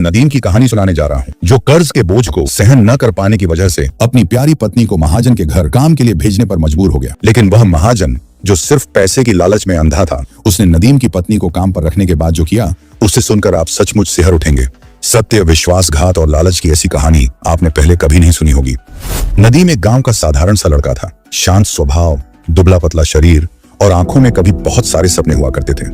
नदीम की कहानी सुनाने जा रहा हूँ, जो कर्ज के बोझ को सहन न कर पाने की वजह से अपनी प्यारी पत्नी को महाजन के घर काम के लिए भेजने पर मजबूर हो गया। लेकिन वह महाजन जो सिर्फ पैसे की लालच में अंधा था, उसने नदीम की पत्नी को काम पर रखने के बाद जो किया, उससे सुनकर आप सचमुच सिहर उठेंगे। सत्य, विश्वासघात और लालच की ऐसी कहानी आपने पहले कभी नहीं सुनी होगी। नदीम एक गांव का साधारण सा लड़का था। शांत स्वभाव, दुबला पतला शरीर और आंखों में कभी बहुत सारे सपने हुआ करते थे।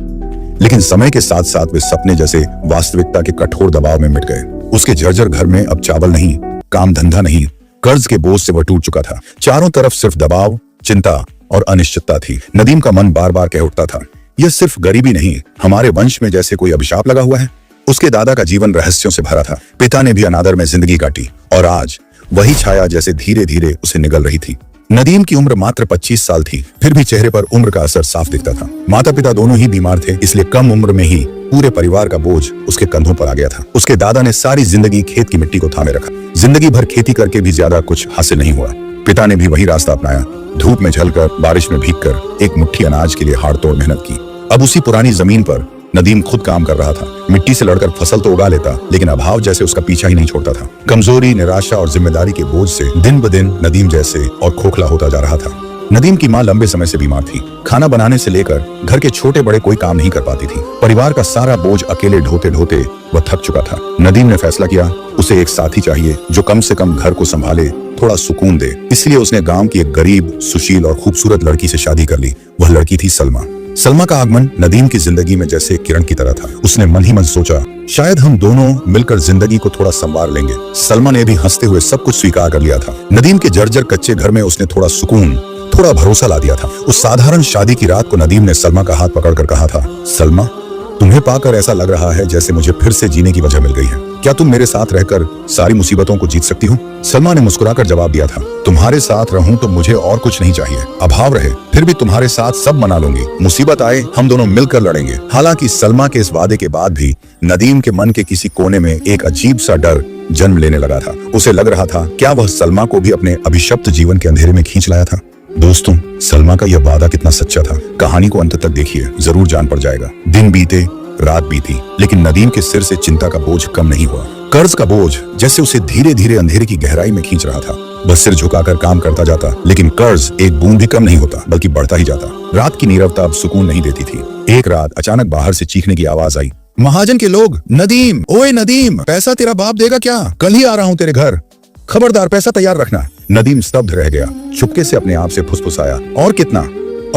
लेकिन समय के साथ साथ वे सपने जैसे वास्तविकता के कठोर दबाव में मिट गए। उसके जर्जर घर में अब चावल नहीं, काम धंधा नहीं, कर्ज के बोझ से वह टूट चुका था। चारों तरफ सिर्फ दबाव, चिंता और अनिश्चितता थी। नदीम का मन बार बार कह उठता था, यह सिर्फ गरीबी नहीं, हमारे वंश में जैसे कोई अभिशाप लगा हुआ है। उसके दादा का जीवन रहस्यों से भरा था। पिता ने भी अनादर में जिंदगी काटी और आज वही छाया जैसे धीरे धीरे उसे निगल रही थी। नदीम की उम्र मात्र 25 साल थी, फिर भी चेहरे पर उम्र का असर साफ दिखता था। माता पिता दोनों ही बीमार थे, इसलिए कम उम्र में ही पूरे परिवार का बोझ उसके कंधों पर आ गया था। उसके दादा ने सारी जिंदगी खेत की मिट्टी को थामे रखा। जिंदगी भर खेती करके भी ज्यादा कुछ हासिल नहीं हुआ। पिता ने भी वही रास्ता अपनाया, धूप में झलकर, बारिश में भीगकर एक मुट्ठी अनाज के लिए हाड़तोड़ मेहनत की। अब उसी पुरानी जमीन पर नदीम खुद काम कर रहा था। मिट्टी से लड़कर फसल तो उगा लेता, लेकिन अभाव जैसे उसका पीछा ही नहीं छोड़ता था। कमजोरी, निराशा और जिम्मेदारी के बोझ से दिन ब दिन नदीम जैसे और खोखला होता जा रहा था। नदीम की मां लंबे समय से बीमार थी। खाना बनाने से लेकर घर के छोटे बड़े कोई काम नहीं कर पाती थी। परिवार का सारा बोझ अकेले ढोते ढोते वह थक चुका था। नदीम ने फैसला किया, उसे एक साथी चाहिए जो कम से कम घर को संभाले, थोड़ा सुकून दे। इसलिए उसने गांव की एक गरीब, सुशील और खूबसूरत लड़की से शादी कर ली। वह लड़की थी सलमा। सलमा का आगमन नदीम की जिंदगी में जैसे किरण की तरह था। उसने मन ही मन सोचा, शायद हम दोनों मिलकर जिंदगी को थोड़ा संवार लेंगे। सलमा ने भी हंसते हुए सब कुछ स्वीकार कर लिया था। नदीम के जर्जर कच्चे घर में उसने थोड़ा सुकून, थोड़ा भरोसा ला दिया था। उस साधारण शादी की रात को नदीम ने सलमा का हाथ पकड़कर कहा था, सलमा, तुम्हें पाकर ऐसा लग रहा है जैसे मुझे फिर से जीने की वजह मिल गई है। क्या तुम मेरे साथ रहकर सारी मुसीबतों को जीत सकती हो? सलमा ने मुस्कुराकर जवाब दिया था, तुम्हारे साथ रहूं तो मुझे और कुछ नहीं चाहिए। अभाव रहे फिर भी तुम्हारे साथ सब मना लूंगी। मुसीबत आए हम दोनों मिलकर लड़ेंगे। हालांकि सलमा के इस वादे के बाद भी नदीम के मन के किसी कोने में एक अजीब सा डर जन्म लेने लगा था। उसे लग रहा था, क्या वह सलमा को भी अपने अभिशप्त जीवन के अंधेरे में खींच लाया था? दोस्तों, सलमा का यह वादा कितना सच्चा था, कहानी को अंत तक देखिए, जरूर जान पड़ जाएगा। दिन बीते, रात बीती, लेकिन नदीम के सिर से चिंता का बोझ कम नहीं हुआ। कर्ज का बोझ जैसे उसे धीरे धीरे अंधेरे की गहराई में खींच रहा था। बस सिर झुकाकर काम करता जाता, लेकिन कर्ज एक बूंद भी कम नहीं होता, बल्कि बढ़ता ही जाता। रात की नीरवता अब सुकून नहीं देती थी। एक रात अचानक बाहर से चीखने की आवाज आई, महाजन के लोग, नदीम, ओए नदीम, पैसा तेरा बाप देगा क्या? कल ही आ रहा हूँ तेरे घर, खबरदार पैसा तैयार रखना। नदीम स्तब्ध रह गया। चुपके से अपने आप से फुसफुसाया, और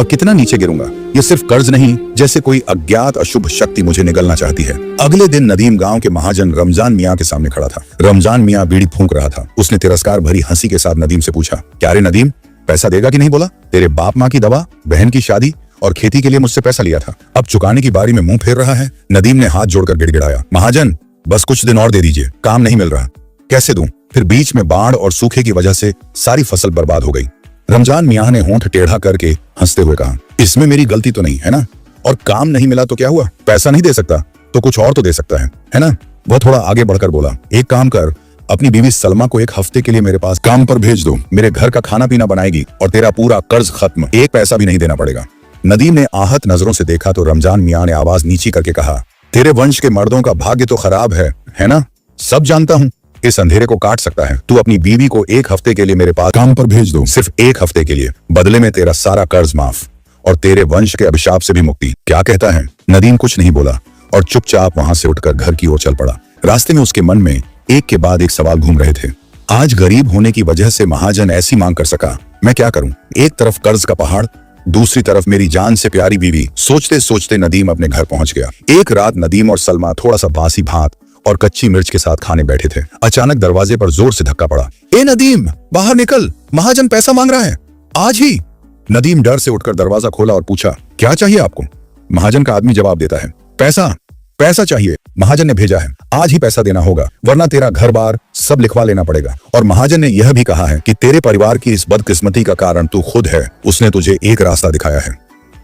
कितना नीचे गिरूंगा? ये सिर्फ कर्ज नहीं, जैसे कोई अज्ञात अशुभ शक्ति मुझे निगलना चाहती है। अगले दिन नदीम गांव के महाजन रमजान मियां के सामने खड़ा था। रमजान मियां बीड़ी फूंक रहा था। उसने तिरस्कार भरी हंसी के साथ नदीम से पूछा, क्या रे नदीम, पैसा देगा कि नहीं बोला? तेरे बाप माँ की दवा, बहन की शादी और खेती के लिए मुझसे पैसा लिया था, अब चुकाने की बारी में मुंह फेर रहा है। नदीम ने हाथ जोड़कर गिड़गिड़ाया, महाजन बस कुछ दिन और दे दीजिए, काम नहीं मिल रहा। कैसे दूं? फिर बीच में बाढ़ और सूखे की वजह से सारी फसल बर्बाद हो गई। रमजान मियां ने होंठ टेढ़ा करके हंसते हुए कहा, इसमें मेरी गलती तो नहीं है ना? और काम नहीं मिला तो क्या हुआ? पैसा नहीं दे सकता तो कुछ और तो दे सकता है ना? वह थोड़ा आगे बढ़कर बोला, एक काम कर, अपनी बीवी सलमा को एक हफ्ते के लिए मेरे पास काम पर भेज दो। मेरे घर का खाना पीना बनाएगी और तेरा पूरा कर्ज खत्म, एक पैसा भी नहीं देना पड़ेगा। नदीम ने आहत नजरों से देखा तो रमजान मियां ने आवाज नीची करके कहा, तेरे वंश के मर्दों का भाग्य तो खराब है ना? सब जानता हूँ, इस अंधेरे को काट सकता है। तू अपनी बीवी को एक हफ्ते के लिए मेरे पास काम पर भेज दो, सिर्फ एक हफ्ते के लिए। बदले में तेरा सारा कर्ज माफ और तेरे वंश के अभिशाप से भी मुक्ति। क्या कहता है? नदीम कुछ नहीं बोला और चुपचाप वहां से उठकर घर की ओर चल पड़ा। रास्ते में उसके मन में एक के बाद एक सवाल घूम रहे थे। आज गरीब होने की वजह से महाजन ऐसी मांग कर सका, मैं क्या करूं? एक तरफ कर्ज का पहाड़, दूसरी तरफ मेरी जान से प्यारी बीवी। सोचते सोचते नदीम अपने घर पहुंच गया। एक रात नदीम और सलमा थोड़ा सा बासी भात और कच्ची मिर्च के साथ खाने बैठे थे। अचानक दरवाजे पर जोर से धक्का पड़ा। ए नदीम, बाहर निकल, महाजन पैसा मांग रहा है, आज ही। नदीम डर से उठकर दरवाजा खोला और पूछा, क्या चाहिए आपको? महाजन का आदमी जवाब देता है, पैसा चाहिए, महाजन ने भेजा है, आज ही पैसा देना होगा, वरना तेरा घर बार सब लिखवा लेना पड़ेगा। और महाजन ने यह भी कहा है कि तेरे परिवार की इस बदकिस्मती का कारण तू खुद है, उसने तुझे एक रास्ता दिखाया है।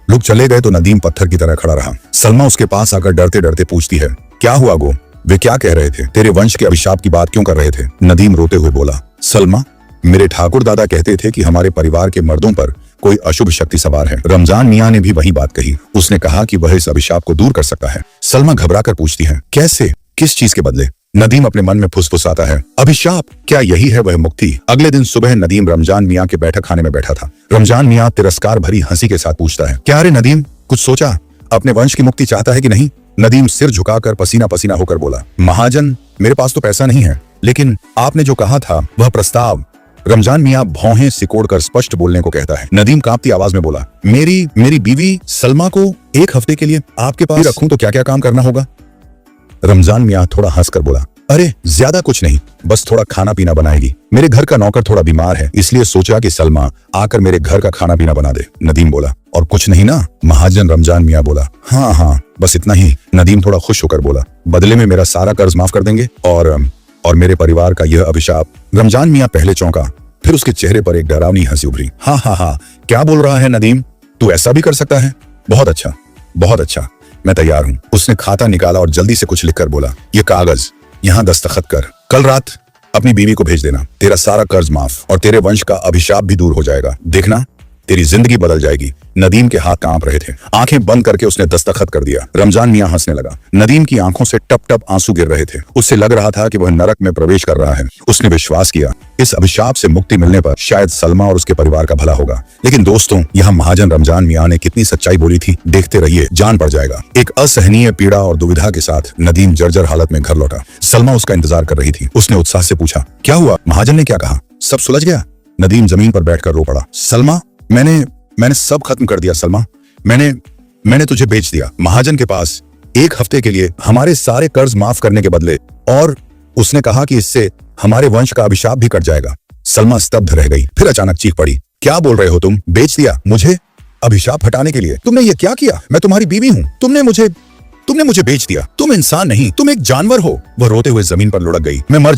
लोग चले गए तो नदीम पत्थर की तरह खड़ा रहा। सलमा उसके पास आकर डरते डरते पूछती है, क्या हुआ गो? वे क्या कह रहे थे? तेरे वंश के अभिशाप की बात क्यों कर रहे थे? नदीम रोते हुए बोला, सलमा, मेरे ठाकुर दादा कहते थे कि हमारे परिवार के मर्दों पर कोई अशुभ शक्ति सवार है। रमजान मियां ने भी वही बात कही। उसने कहा कि वह इस अभिशाप को दूर कर सकता है। सलमा घबराकर पूछती है, कैसे? किस चीज के बदले? नदीम अपने मन में फुसफुसाता है, अभिशाप। क्या यही है वह मुक्ति? अगले दिन सुबह नदीम रमजान मियाँ के बैठक खाने में बैठा था। रमजान मियाँ तिरस्कार भरी हंसी के साथ पूछता है, क्या रे नदीम, कुछ सोचा? अपने वंश की मुक्ति चाहता है कि नहीं? नदीम सिर झुकाकर पसीना पसीना होकर बोला, महाजन, मेरे पास तो पैसा नहीं है, लेकिन आपने जो कहा था वह प्रस्ताव। रमजान मियाँ भौहें सिकोड़कर स्पष्ट बोलने को कहता है। नदीम कांपती आवाज में बोला, मेरी बीवी सलमा को 1 हफ्ते के लिए आपके पास रखूं तो क्या क्या काम करना होगा? रमजान मियाँ थोड़ा हंसकर बोला, अरे ज्यादा कुछ नहीं, बस थोड़ा खाना पीना बनाएगी। मेरे घर का नौकर थोड़ा बीमार है, इसलिए सोचा कि सलमा आकर मेरे घर का खाना पीना बना दे। नदीम बोला, और कुछ नहीं ना? महाजन रमजान मियाँ बोला, हाँ हाँ, बस इतना ही। नदीम थोड़ा खुश होकर बोला, बदले में मेरा सारा कर्ज माफ कर देंगे और मेरे परिवार का यह अभिशाप। रमजान मियाँ पहले चौंका, फिर उसके चेहरे पर एक डरावनी हंसी उभरी। हाँ हाँ हाँ, क्या बोल रहा है नदीम, तू ऐसा भी कर सकता है? बहुत अच्छा, बहुत अच्छा, मैं तैयार हूँ। उसने खाता निकाला और जल्दी से कुछ लिखकर बोला, ये कागज यहाँ दस्तखत कर, कल रात अपनी बीवी को भेज देना। तेरा सारा कर्ज माफ और तेरे वंश का अभिशाप भी दूर हो जाएगा। देखना, तेरी जिंदगी बदल जाएगी। नदीम के हाथ कांप रहे थे। आंखें बंद करके उसने दस्तखत कर दिया। रमजान मियाँ हंसने लगा। नदीम की आंखों से टप टप आंसू गिर रहे थे। उससे लग रहा था कि वह नरक में प्रवेश कर रहा है। उसने विश्वास किया, इस अभिशाप से मुक्ति मिलने पर शायद सलमा और उसके परिवार का भला होगा। लेकिन दोस्तों, यहाँ महाजन रमजान मियाँ ने कितनी सच्चाई बोली थी, देखते रहिए, जान पड़ जाएगा। एक असहनीय पीड़ा और दुविधा के साथ नदीम जर्जर हालत में घर लौटा। सलमा उसका इंतजार कर रही थी। उसने उत्साह से पूछा, क्या हुआ? महाजन ने क्या कहा? सब सुलझ गया? नदीम जमीन पर बैठकर रो पड़ा। सलमा, मैंने सब खत्म कर दिया सलमा। मैंने तुझे बेच दिया महाजन के पास 1 हफ्ते के लिए, हमारे सारे कर्ज माफ करने के बदले, और उसने कहा कि इससे हमारे वंश का अभिशाप भी कट जाएगा। सलमा स्तब्ध रह गई, फिर अचानक चीख पड़ी, क्या बोल रहे हो तुम? बेच दिया मुझे अभिशाप हटाने के लिए? तुमने ये क्या किया? मैं तुम्हारी बीवी हूँ, तुमने मुझे बेच दिया। तुम इंसान नहीं, तुम एक जानवर हो। वह रोते हुए जमीन पर लुढ़क गई। मैं मर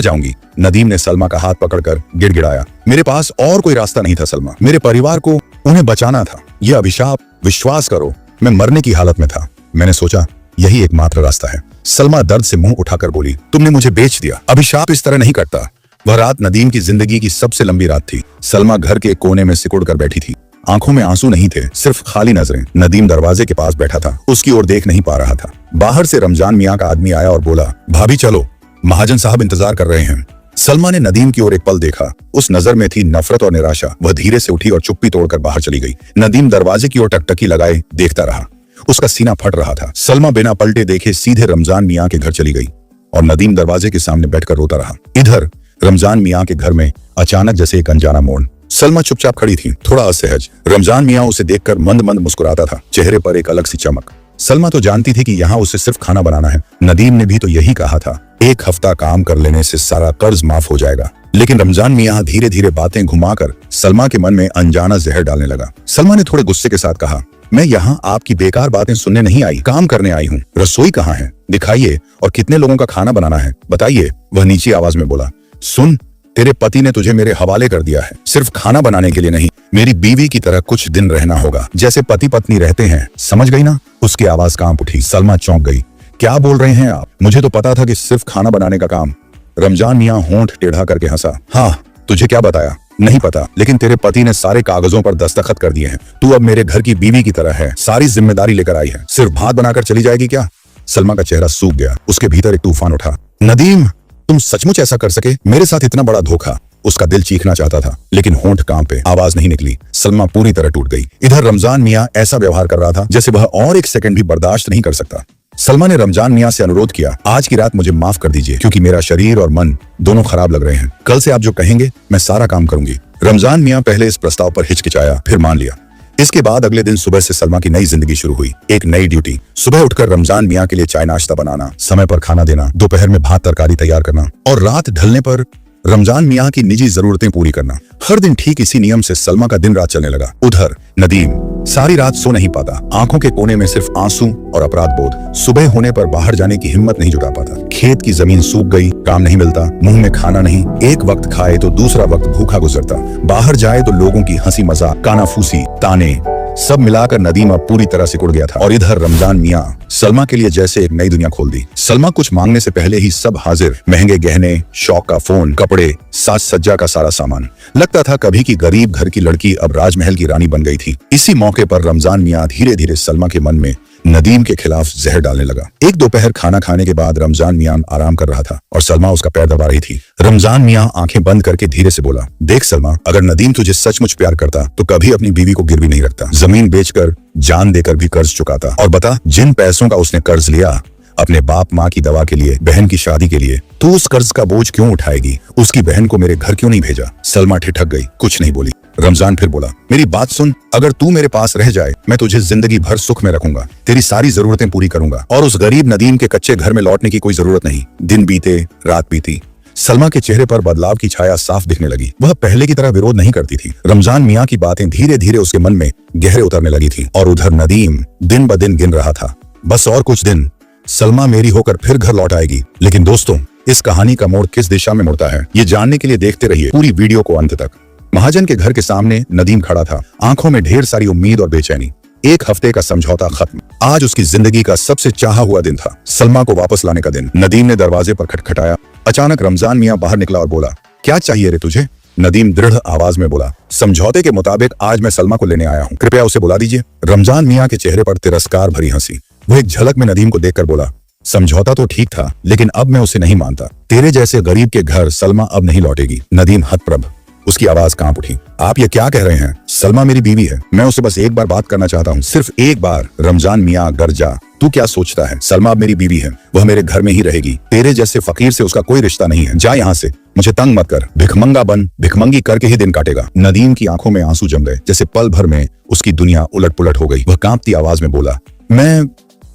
जाऊंगी। नदीम ने सलमा का हाथ पकड़कर गिड़गिड़ाया, मेरे पास और कोई रास्ता नहीं था सलमा, मेरे परिवार को उन्हें बचाना था। यह अभिशाप, विश्वास करो, मैं मरने की हालत में था। मैंने सोचा यही एकमात्र रास्ता है। सलमा दर्द से मुंह उठाकर बोली, तुमने मुझे बेच दिया। अभिशाप इस तरह नहीं कटता। वह रात नदीम की जिंदगी की सबसे लंबी रात थी। सलमा घर के कोने में सिकुड़ कर बैठी थी। आंखों में आंसू नहीं थे, सिर्फ खाली नजरें। नदीम दरवाजे के पास बैठा था, उसकी ओर देख नहीं पा रहा था। बाहर से रमजान मियाँ का आदमी आया और बोला, भाभी चलो, महाजन साहब इंतजार कर रहे हैं। सलमा ने नदीम की ओर एक पल देखा। उस नजर में थी नफरत और निराशा। वह धीरे से उठी और चुप्पी तोड़कर बाहर चली गई। नदीम दरवाजे की ओर टकटकी लगाए देखता रहा। उसका सीना फट रहा था। सलमा बिना पलटे देखे सीधे रमजान मियाँ के घर चली गई और नदीम दरवाजे के सामने बैठकर रोता रहा। इधर रमजान मियाँ के घर में अचानक जैसे एक अनजाना मोड़। सलमा चुपचाप खड़ी थी, थोड़ा असहज। रमजान मियाँ उसे देखकर मंद मंद मुस्कुराता था, चेहरे पर एक अलग सी चमक। सलमा तो जानती थी कि यहाँ उसे सिर्फ खाना बनाना है। नदीम ने भी तो यही कहा था, 1 हफ्ता काम कर लेने से सारा कर्ज माफ हो जाएगा। लेकिन रमजान मियाँ धीरे धीरे बातें घुमाकर सलमा के मन में अनजाना जहर डालने लगा। सलमा ने थोड़े गुस्से के साथ कहा, मैं यहाँ आपकी बेकार बातें सुनने नहीं आई, काम करने आई हूँ। रसोई कहाँ है? दिखाइए, और कितने लोगों का खाना बनाना है बताइए। वह नीची आवाज में बोला, सुन, तेरे पति ने तुझे मेरे हवाले कर दिया है, सिर्फ खाना बनाने के लिए नहीं, मेरी बीवी की तरह कुछ दिन रहना होगा, जैसे पति पत्नी रहते हैं, समझ गई ना? उसकी आवाज कांप उठी। सलमा चौंक गई, क्या बोल रहे हैं आप? मुझे तो पता था कि सिर्फ खाना बनाने का काम। रमजान मियाँ होंठ टेढ़ा करके हंसा, हाँ, तुझे क्या बताया? नहीं पता, लेकिन तेरे पति ने सारे कागजों पर दस्तखत कर दिए हैं। तू अब मेरे घर की बीवी की तरह है, सारी जिम्मेदारी लेकर आई है। सिर्फ भात बनाकर चली जाएगी क्या? सलमा का चेहरा सूख गया। उसके भीतर एक तूफान उठा। नदीम, तुम सचमुच ऐसा कर सके? मेरे साथ इतना बड़ा धोखा। उसका दिल चीखना चाहता था, लेकिन होंठ कांपे, आवाज नहीं निकली। सलमा पूरी तरह टूट गई। इधर रमजान मियाँ ऐसा व्यवहार कर रहा था जैसे वह और एक सेकंड भी बर्दाश्त नहीं कर सकता। सलमा ने रमजान मियाँ से अनुरोध किया, आज की रात मुझे माफ कर दीजिए, क्योंकि मेरा शरीर और मन दोनों खराब लग रहे हैं। कल से आप जो कहेंगे मैं सारा काम करूंगी। रमजान मियाँ पहले इस प्रस्ताव पर हिचकिचाया, फिर मान लिया। इसके बाद अगले दिन सुबह से सलमा की नई जिंदगी शुरू हुई। एक नई ड्यूटी, सुबह उठकर रमजान मियाँ के लिए चाय नाश्ता बनाना, समय पर खाना देना, दोपहर में भात तरकारी तैयार करना और रात ढलने पर रमजान मियाँ की निजी जरूरतें पूरी करना। हर दिन ठीक इसी नियम से सलमा का दिन रात चलने लगा। उधर नदीम सारी रात सो नहीं पाता। आंखों के कोने में सिर्फ आंसू और अपराध बोध। सुबह होने पर बाहर जाने की हिम्मत नहीं जुटा पाता। खेत की जमीन सूख गई, काम नहीं मिलता, मुंह में खाना नहीं, एक वक्त खाए तो दूसरा वक्त भूखा गुजरता। बाहर जाए तो लोगों की हंसी मजाक, कानाफूसी, ताने, सब मिलाकर नदीम अब पूरी तरह सिकुड़ गया था। और इधर रमजान मियाँ सलमा के लिए जैसे एक नई दुनिया खोल दी। सलमा कुछ मांगने से पहले ही सब हाजिर, महंगे गहने, शौक का फोन, कपड़े, साज सज्जा का सारा सामान। लगता था कभी की गरीब घर की लड़की अब राजमहल की रानी बन गई थी। इसी मौके पर रमजान मियाँ धीरे धीरे सलमा के मन में नदीम के खिलाफ जहर डालने लगा। एक दोपहर खाना खाने के बाद रमजान मियां आराम कर रहा था और सलमा उसका पैर दबा रही थी। रमजान मियां आंखें बंद करके धीरे से बोला, देख सलमा, अगर नदीम तुझे सचमुच प्यार करता तो कभी अपनी बीवी को गिरवी नहीं रखता, जमीन बेचकर, जान देकर भी कर्ज चुकाता। और बता, जिन पैसों का उसने कर्ज लिया अपने बाप माँ की दवा के लिए, बहन की शादी के लिए, तू उस कर्ज का बोझ क्यों उठाएगी? उसकी बहन को मेरे घर क्यों नहीं भेजा? सलमा ठिठक गई, कुछ नहीं बोली। रमजान फिर बोला, मेरी बात सुन, अगर तू मेरे पास रह जाए मैं तुझे जिंदगी भर सुख में रखूंगा, तेरी सारी जरूरतें पूरी करूंगा और उस गरीब नदीम के कच्चे घर में लौटने की कोई जरूरत नहीं। दिन बीते, रात बीती, सलमा के चेहरे पर बदलाव की छाया साफ दिखने लगी। वह पहले की तरह विरोध नहीं करती थी। रमजान मियां की बातें धीरे धीरे उसके मन में गहरे उतरने लगी थी और उधर नदीम दिन ब दिन गिन रहा था, बस और कुछ दिन सलमा मेरी होकर फिर घर लौट आएगी। लेकिन दोस्तों, इस कहानी का मोड़ किस दिशा में मुड़ता है, ये जानने के लिए देखते रहिए पूरी वीडियो को अंत तक। महाजन के घर के सामने नदीम खड़ा था, आंखों में ढेर सारी उम्मीद और बेचैनी। एक हफ्ते का समझौता खत्म। आज उसकी जिंदगी का सबसे चाहा हुआ दिन था, सलमा को वापस लाने का दिन। नदीम ने दरवाजे पर खटखटाया। अचानक रमजान मियां बाहर निकला और बोला, क्या चाहिए रे तुझे? नदीम दृढ़ आवाज में बोला, समझौते के मुताबिक आज मैं सलमा को लेने आया हूँ, कृपया उसे बुला दीजिए। रमजान मियां के चेहरे पर तिरस्कार भरी हंसी। वो एक झलक में नदीम को देखकर बोला, समझौता तो ठीक था, लेकिन अब मैं उसे नहीं मानता। तेरे जैसे गरीब के घर सलमा अब नहीं लौटेगी। नदीम हतप्रभ, उसकी आवाज कांप उठी। आप ये क्या कह रहे हैं? सलमा मेरी बीवी है, मैं उसे बस एक बार बात करना चाहता हूँ, सिर्फ एक बार। रमजान मियां गरजा, तू क्या सोचता है? सलमा अब मेरी बीवी है, वह मेरे घर में ही रहेगी। तेरे जैसे फकीर से उसका कोई रिश्ता नहीं है, जा यहाँ से, मुझे तंग मत कर। भिखमंगा बन, भिखमंगी करके ही दिन काटेगा। नदीम की आंखों में आंसू जम गए, जैसे पल भर में उसकी दुनिया उलट पुलट हो गई। वह कांपती आवाज में बोला,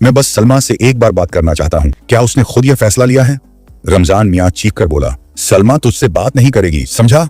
मैं बस सलमा से एक बार बात करना चाहता हूँ, क्या उसने खुद यह फैसला लिया है? रमजान मियां चीख कर बोला, सलमा तुझसे बात नहीं करेगी, समझा?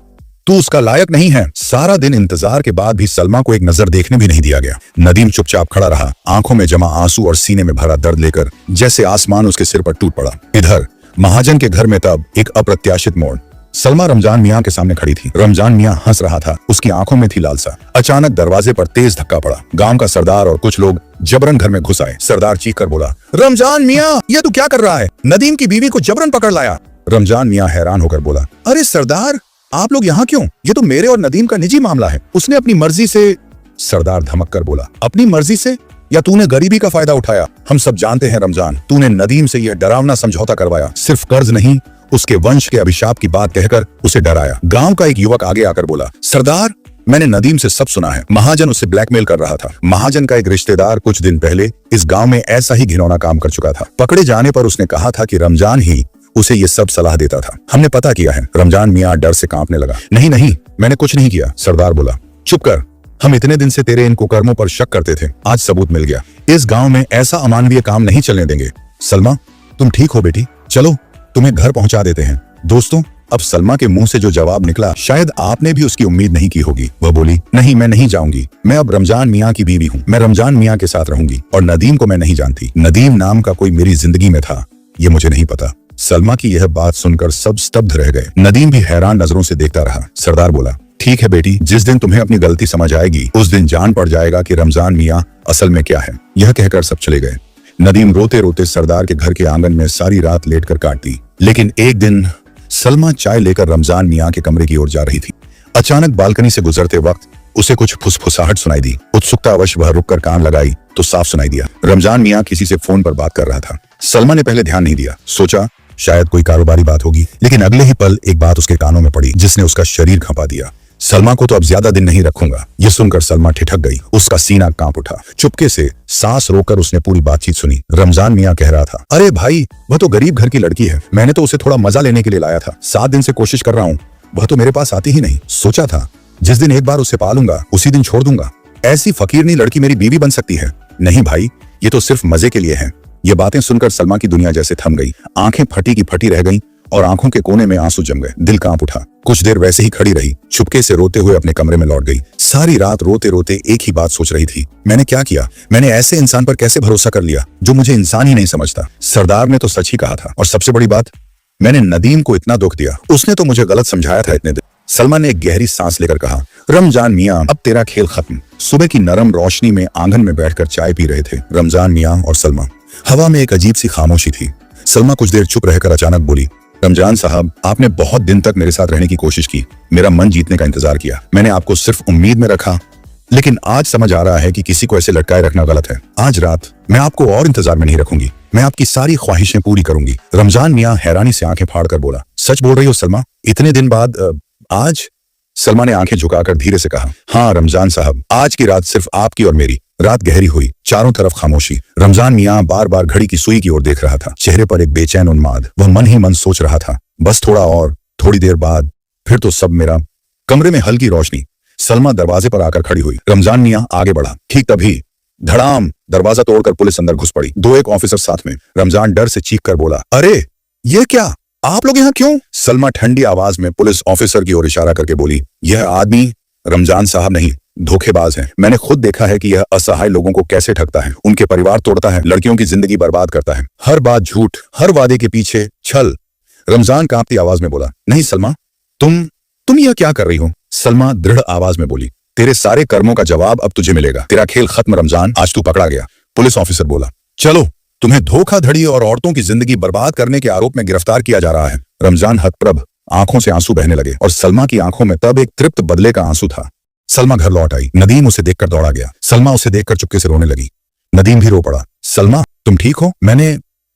तू उसका लायक नहीं है। सारा दिन इंतजार के बाद भी सलमा को एक नजर देखने भी नहीं दिया गया। नदीम चुपचाप खड़ा रहा, आंखों में जमा आंसू और सीने में भरा दर्द लेकर, जैसे आसमान उसके सिर पर टूट पड़ा। इधर महाजन के घर में तब एक अप्रत्याशित मोड़। सलमा रमजान मियां के सामने खड़ी थी। रमजान मियां हंस रहा था, उसकी आंखों में थी लालसा। अचानक दरवाजे पर तेज धक्का पड़ा। गांव का सरदार और कुछ लोग जबरन घर में घुस आए। सरदार चीख कर बोला, रमजान मियां, ये तू क्या कर रहा है? नदीम की बीवी को जबरन पकड़ लाया। रमजान मियां हैरान होकर बोला, अरे सरदार, आप लोग यहाँ क्यों? ये तो मेरे और नदीम का निजी मामला है, उसने अपनी मर्जी से। सरदार धमक कर बोला, अपनी मर्जी से? या तूने गरीबी का फायदा उठाया? हम सब जानते हैं रमजान, तूने नदीम से यह डरावना समझौता करवाया, सिर्फ कर्ज नहीं, उसके वंश के अभिशाप की बात कहकर उसे डराया। गांव का एक युवक आगे आकर बोला, सरदार, मैंने नदीम से सब सुना है, महाजन उसे ब्लैकमेल कर रहा था। महाजन का एक रिश्तेदार कुछ दिन पहले इस गांव में ऐसा ही घिनौना काम कर चुका था। पकड़े जाने पर उसने कहा था कि रमजान ही उसे ये सब सलाह देता था। हमने पता किया है। रमजान मियां डर से कांपने लगा। नहीं नहीं, मैंने कुछ नहीं किया। सरदार बोला, चुप कर, हम इतने दिन से तेरे इन कुकर्मों पर शक करते थे, आज सबूत मिल गया। इस गांव में ऐसा अमानवीय काम नहीं चलने देंगे। सलमा, तुम ठीक हो बेटी? चलो तुम्हें घर पहुंचा देते हैं। दोस्तों, अब सलमा के मुंह से जो जवाब निकला, शायद आपने भी उसकी उम्मीद नहीं की होगी। वह बोली, नहीं, मैं नहीं जाऊंगी, मैं अब रमजान मियां की बीवी हूँ, मैं रमजान मियां के साथ रहूंगी और नदीम को मैं नहीं जानती। नदीम नाम का कोई मेरी जिंदगी में था, ये मुझे नहीं पता। सलमा की यह बात सुनकर सब स्तब्ध रह गए। नदीम भी हैरान नजरों से देखता रहा। सरदार बोला, ठीक है बेटी, जिस दिन तुम्हें अपनी गलती समझ आएगी उस दिन जान पड़ जाएगा कि रमजान मियां असल में क्या है। यह कहकर सब चले गए। नदीम रोते रोते सरदार के घर के आंगन में सारी रात लेटकर काटती। लेकिन एक दिन सलमा चाय लेकर रमजान मियां के कमरे की ओर जा रही थी। अचानक बालकनी से गुजरते वक्त उसे कुछ फुसफुसाहट सुनाई दी। उत्सुकतावश वह रुककर कान लगाई तो साफ सुनाई दिया, रमजान मियां किसी से फोन पर बात कर रहा था। सलमा ने पहले ध्यान नहीं दिया, सोचा शायद कोई कारोबारी बात होगी, लेकिन अगले ही पल एक बात उसके कानों में पड़ी जिसने उसका शरीर खपा दिया। सलमा को तो अब ज्यादा दिन नहीं रखूंगा। ये सुनकर सलमा ठिठक गई, उसका सीना कांप उठा। चुपके से सांस रोककर उसने पूरी बातचीत सुनी। रमजान मियां कह रहा था, अरे भाई, वह तो गरीब घर की लड़की है, मैंने तो उसे थोड़ा मजा लेने के लिए लाया था, 7 दिन से कोशिश कर रहा हूँ, वह तो मेरे पास आती ही नहीं। सोचा था जिस दिन एक बार उसे पालूंगा उसी दिन छोड़ दूंगा। ऐसी फकीरनी लड़की मेरी बीवी बन सकती है? नहीं भाई, ये तो सिर्फ मजे के लिए है। ये बातें सुनकर सलमा की दुनिया जैसे थम गई। आंखें फटी की फटी रह गईं और आंखों के कोने में आंसू जम गए। दिल कांप उठा। कुछ देर वैसे ही खड़ी रही, चुपके से रोते हुए अपने कमरे में लौट गई। सारी रात रोते रोते एक ही बात सोच रही थी, मैंने क्या किया? मैंने ऐसे इंसान पर कैसे भरोसा कर लिया जो मुझे इंसान ही नहीं समझता? सरदार ने तो सच ही कहा था, और सबसे बड़ी बात, मैंने नदीम को इतना दुख दिया, उसने तो मुझे गलत समझाया था इतने दिन। सलमा ने एक गहरी सांस लेकर कहा, रमजान मियां, अब तेरा खेल खत्म। सुबह की नरम रोशनी में आंगन में बैठकर चाय पी रहे थे रमजान मियां और सलमा। हवा में एक अजीब सी खामोशी थी। सलमा कुछ देर चुप रहकर अचानक बोली, रमजान साहब, आपने बहुत दिन तक मेरे साथ रहने की कोशिश की, मेरा मन जीतने का इंतजार किया, मैंने आपको सिर्फ उम्मीद में रखा, लेकिन आज समझ आ रहा है कि किसी को ऐसे लटकाए रखना गलत है। आज रात मैं आपको और इंतजार में नहीं रखूंगी, मैं आपकी सारी ख्वाहिशें पूरी करूंगी। रमजान मियां हैरानी से आंखें फाड़कर बोला, सच बोल रही हो सलमा? इतने दिन बाद आज? सलमा ने आंखें झुकाकर धीरे से कहा, हाँ रमजान साहब, आज की रात सिर्फ आपकी और मेरी। रात गहरी हुई, चारों तरफ खामोशी। रमजान मियां बार बार घड़ी की सुई की ओर देख रहा था, चेहरे पर एक बेचैन उन्माद। वह मन ही मन सोच रहा था, बस थोड़ा और, थोड़ी देर बाद फिर तो सब मेरा। कमरे में हल्की रोशनी। सलमा दरवाजे पर आकर खड़ी हुई। रमजान मियां आगे बढ़ा। ठीक तभी धड़ाम, दरवाजा तोड़कर पुलिस अंदर घुस पड़ी, 2-1 ऑफिसर साथ में। रमजान डर से चीख कर बोला, अरे ये क्या, आप लोग यहाँ क्यों? सलमा ठंडी आवाज में पुलिस ऑफिसर की ओर इशारा करके बोली, यह आदमी रमजान साहब नहीं, धोखेबाज है। मैंने खुद देखा है कि यह असहाय लोगों को कैसे ठगता है, उनके परिवार तोड़ता है, लड़कियों की जिंदगी बर्बाद करता है। हर बात झूठ, हर वादे के पीछे छल। रमजान कांपती आवाज में बोला, नहीं सलमा, तुम यह क्या कर रही हो? सलमा दृढ़ आवाज में बोली, तेरे सारे कर्मों का जवाब अब तुझे मिलेगा। तेरा खेल खत्म रमजान, आज तू पकड़ा गया। पुलिस ऑफिसर बोला, चलो, तुम्हें धोखाधड़ी और औरतों की जिंदगी बर्बाद करने के आरोप में गिरफ्तार किया जा रहा है। रमजान हतप्रभ, आंखों से आंसू बहने लगे और सलमा की आंखों में तब एक तृप्त बदले का आंसू था। सलमा घर लौट आई। नदीम उसे देखकर दौड़ा गया। सलमा उसे देखकर चुपके से रोने लगी। नदीम भी रो पड़ा। सलमा, तुम ठीक हो?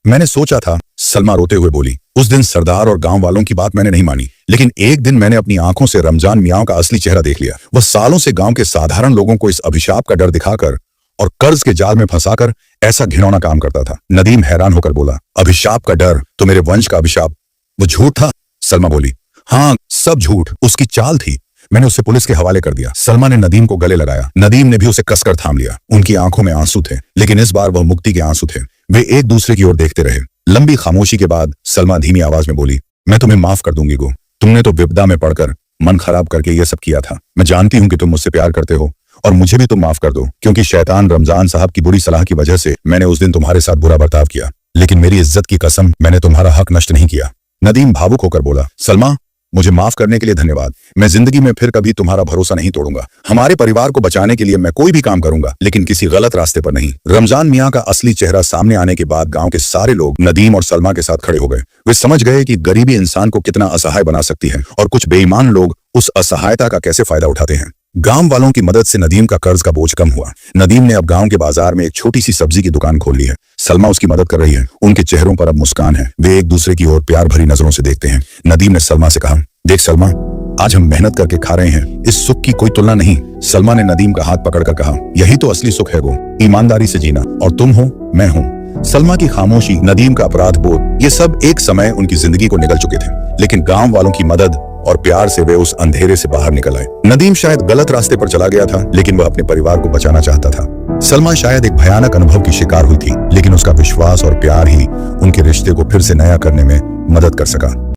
मैंने सोचा था, सलमा रोते हुए बोली। उस दिन सरदार और गांव वालों की बात मैंने नहीं मानी, लेकिन एक दिन मैंने अपनी आंखों से रमजान मियां का असली चेहरा देख लिया। वह सालों से गांव के साधारण लोगों को इस अभिशाप का डर दिखाकर और कर्ज के जाल में फंसाकर ऐसा घिनौना काम करता था। नदीम हैरान होकर बोला, अभिशाप का डर? तो मेरे वंश का अभिशाप वो झूठ था? सलमा बोली, हाँ, सब झूठ, उसकी चाल थी। मैंने उसे पुलिस के हवाले कर दिया। सलमा ने नदीम को गले लगाया। नदीम ने भी उसे कसकर थाम लिया। उनकी आंखों में आंसू थे, लेकिन इस बार वह मुक्ति के आंसू थे। वे एक दूसरे की ओर देखते रहे। लंबी खामोशी के बाद सलमा धीमी आवाज में बोली, मैं तुम्हें माफ कर दूंगी गो। तुमने तो विपदा में पड़कर मन खराब करके यह सब किया था। मैं जानती हूं कि तुम मुझसे प्यार करते हो और मुझे भी तुम माफ कर दो, क्योंकि शैतान रमजान साहब की बुरी सलाह की वजह से मैंने उस दिन तुम्हारे साथ बुरा बर्ताव किया, लेकिन मेरी इज्जत की कसम, मैंने तुम्हारा हक नष्ट नहीं किया। नदीम भावुक होकर बोला, सलमा, मुझे माफ करने के लिए धन्यवाद। मैं जिंदगी में फिर कभी तुम्हारा भरोसा नहीं तोड़ूंगा। हमारे परिवार को बचाने के लिए मैं कोई भी काम करूंगा, लेकिन किसी गलत रास्ते पर नहीं। रमजान मियां का असली चेहरा सामने आने के बाद गांव के सारे लोग नदीम और सलमा के साथ खड़े हो गए। वे समझ गए कि गरीबी इंसान को कितना असहाय बना सकती है और कुछ बेईमान लोग उस असहायता का कैसे फायदा उठाते हैं। गांव वालों की मदद से नदीम का कर्ज का बोझ कम हुआ। नदीम ने अब गांव के बाजार में एक छोटी सी सब्जी की दुकान खोल ली है। सलमा उसकी मदद कर रही है। उनके चेहरों पर अब मुस्कान है। वे एक दूसरे की ओर प्यार भरी नजरों से देखते हैं। नदीम ने सलमा से कहा, देख सलमा, आज हम मेहनत करके खा रहे हैं, इस सुख की कोई तुलना नहीं। सलमा ने नदीम का हाथ पकड़कर कहा, यही तो असली सुख है गो, ईमानदारी से जीना। और तुम हो, मैं हूँ। सलमा की खामोशी, नदीम का अपराध बोध, ये सब एक समय उनकी जिंदगी को निगल चुके थे, लेकिन गांव वालों की मदद और प्यार से वे उस अंधेरे से बाहर निकल आए। नदीम शायद गलत रास्ते पर चला गया था, लेकिन वह अपने परिवार को बचाना चाहता था। सलमा शायद एक भयानक अनुभव की शिकार हुई थी, लेकिन उसका विश्वास और प्यार ही उनके रिश्ते को फिर से नया करने में मदद कर सका।